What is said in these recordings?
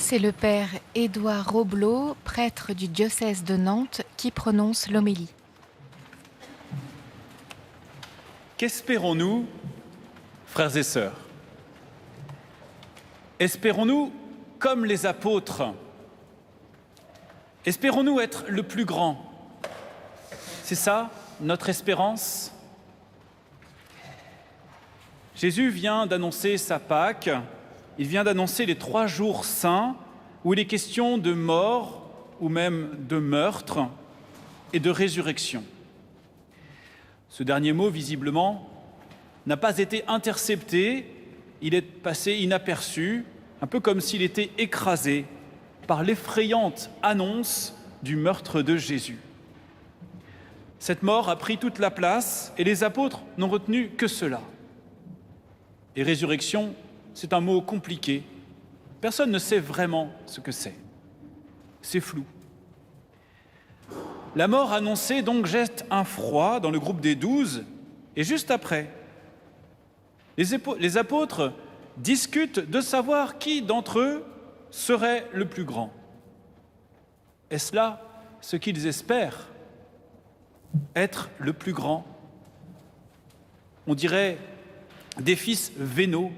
C'est le père Édouard Roblot, prêtre du diocèse de Nantes, qui prononce l'homélie. Qu'espérons-nous, frères et sœurs? Espérons-nous comme les apôtres? Espérons-nous être le plus grand? C'est ça, notre espérance? Jésus vient d'annoncer sa Pâque, il vient d'annoncer les 3 jours saints où il est question de mort ou même de meurtre et de résurrection. Ce dernier mot, visiblement, n'a pas été intercepté, il est passé inaperçu, un peu comme s'il était écrasé par l'effrayante annonce du meurtre de Jésus. Cette mort a pris toute la place et les apôtres n'ont retenu que cela. Et résurrection, c'est un mot compliqué. Personne ne sait vraiment ce que c'est. C'est flou. La mort annoncée donc jette un froid dans le groupe des 12 et juste après, les apôtres discutent de savoir qui d'entre eux serait le plus grand. Est-ce là ce qu'ils espèrent? Être le plus grand? On dirait des fils vénaux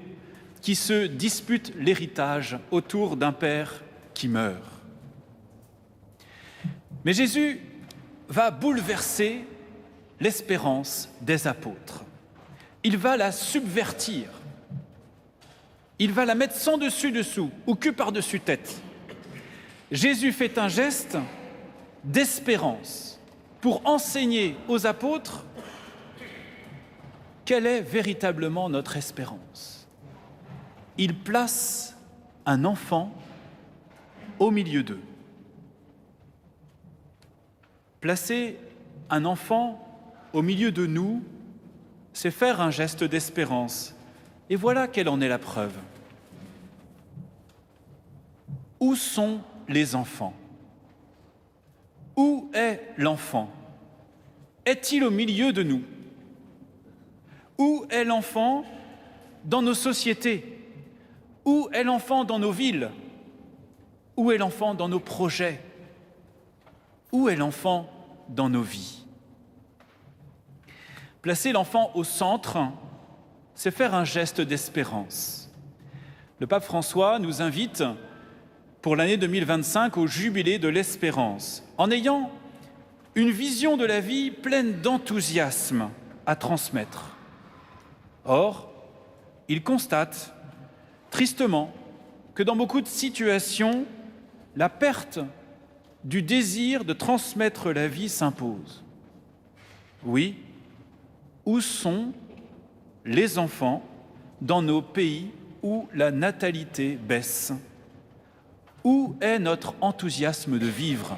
qui se disputent l'héritage autour d'un père qui meurt. Mais Jésus va bouleverser l'espérance des apôtres. Il va la subvertir. Il va la mettre sans dessus-dessous ou cul par-dessus tête. Jésus fait un geste d'espérance pour enseigner aux apôtres quelle est véritablement notre espérance. Il place un enfant au milieu d'eux. Placer un enfant au milieu de nous, c'est faire un geste d'espérance. Et voilà quelle en est la preuve. Où sont les enfants? Où est l'enfant? Est-il au milieu de nous? Où est l'enfant dans nos sociétés? Où est l'enfant dans nos villes? Où est l'enfant dans nos projets? Où est l'enfant dans nos vies? Placer l'enfant au centre, c'est faire un geste d'espérance. Le pape François nous invite pour l'année 2025 au jubilé de l'espérance, en ayant une vision de la vie pleine d'enthousiasme à transmettre. Or, il constate tristement que dans beaucoup de situations, la perte du désir de transmettre la vie s'impose. Oui, où sont les enfants dans nos pays où la natalité baisse? Où est notre enthousiasme de vivre?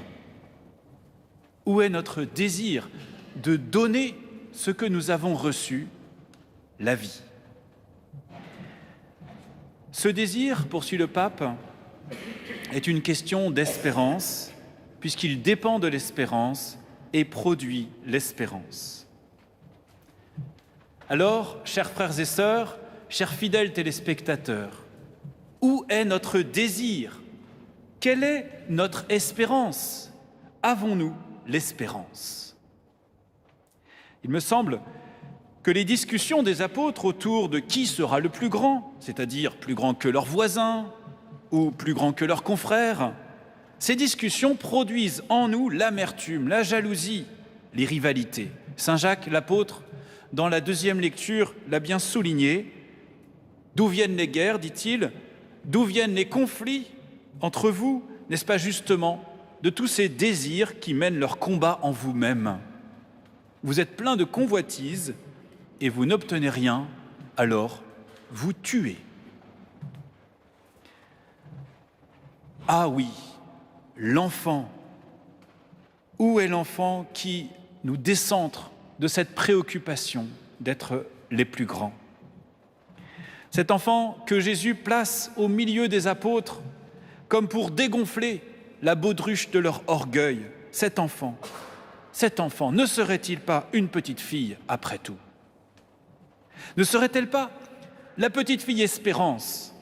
Où est notre désir de donner ce que nous avons reçu, la vie? Ce désir, poursuit le pape, est une question d'espérance, puisqu'il dépend de l'espérance et produit l'espérance. Alors, chers frères et sœurs, chers fidèles téléspectateurs, où est notre désir? Quelle est notre espérance? Avons-nous l'espérance? Il me semble que les discussions des apôtres autour de qui sera le plus grand, c'est-à-dire plus grand que leurs voisins ou plus grand que leurs confrères, ces discussions produisent en nous l'amertume, la jalousie, les rivalités. Saint Jacques, l'apôtre, dans la 2e lecture, l'a bien souligné. D'où viennent les guerres, dit-il? D'où viennent les conflits entre vous? N'est-ce pas justement de tous ces désirs qui mènent leur combat en vous-même? Vous êtes plein de convoitises et vous n'obtenez rien, alors vous tuez. Ah oui, l'enfant. Où est l'enfant qui nous décentre de cette préoccupation d'être les plus grands? Cet enfant que Jésus place au milieu des apôtres comme pour dégonfler la baudruche de leur orgueil. Cet enfant, ne serait-il pas une petite fille après tout? Ne serait-elle pas la petite fille Espérance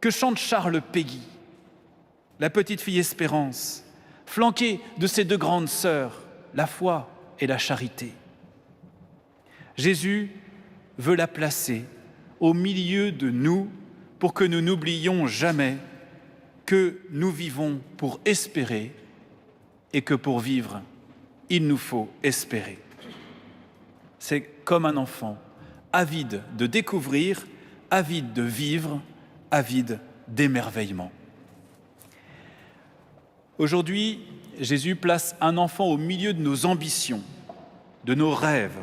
que chante Charles Péguy? la petite fille Espérance, flanquée de ses deux grandes sœurs, la foi et la charité. Jésus veut la placer au milieu de nous pour que nous n'oublions jamais que nous vivons pour espérer et que pour vivre, il nous faut espérer. C'est comme un enfant, avide de découvrir, avide de vivre, avide d'émerveillement. Aujourd'hui, Jésus place un enfant au milieu de nos ambitions, de nos rêves,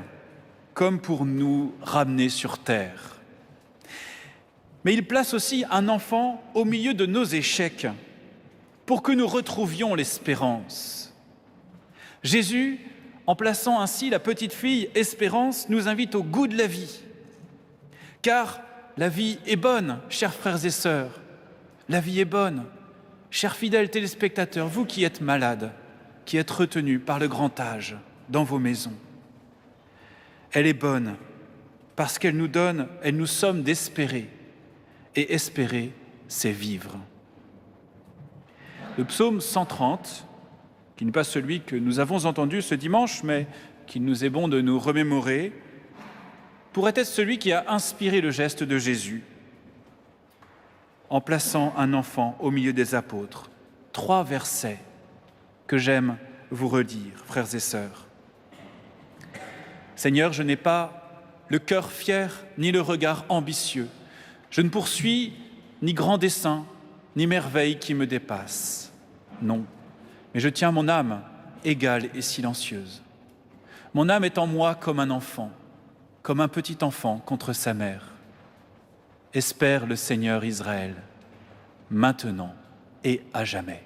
comme pour nous ramener sur terre. Mais il place aussi un enfant au milieu de nos échecs, pour que nous retrouvions l'espérance. Jésus, en plaçant ainsi la petite fille Espérance, nous invite au goût de la vie. Car la vie est bonne, chers frères et sœurs. La vie est bonne. Chers fidèles téléspectateurs, vous qui êtes malades, qui êtes retenus par le grand âge dans vos maisons. Elle est bonne parce qu'elle nous somme d'espérer. Et espérer, c'est vivre. Le psaume 130, qui n'est pas celui que nous avons entendu ce dimanche, mais qu'il nous est bon de nous remémorer, pourrait être celui qui a inspiré le geste de Jésus en plaçant un enfant au milieu des apôtres. 3 versets que j'aime vous redire, frères et sœurs. Seigneur, je n'ai pas le cœur fier ni le regard ambitieux. Je ne poursuis ni grand dessein, ni merveille qui me dépasse. Non, mais je tiens mon âme égale et silencieuse. Mon âme est en moi comme un enfant, comme un petit enfant contre sa mère. Espère le Seigneur Israël, maintenant et à jamais.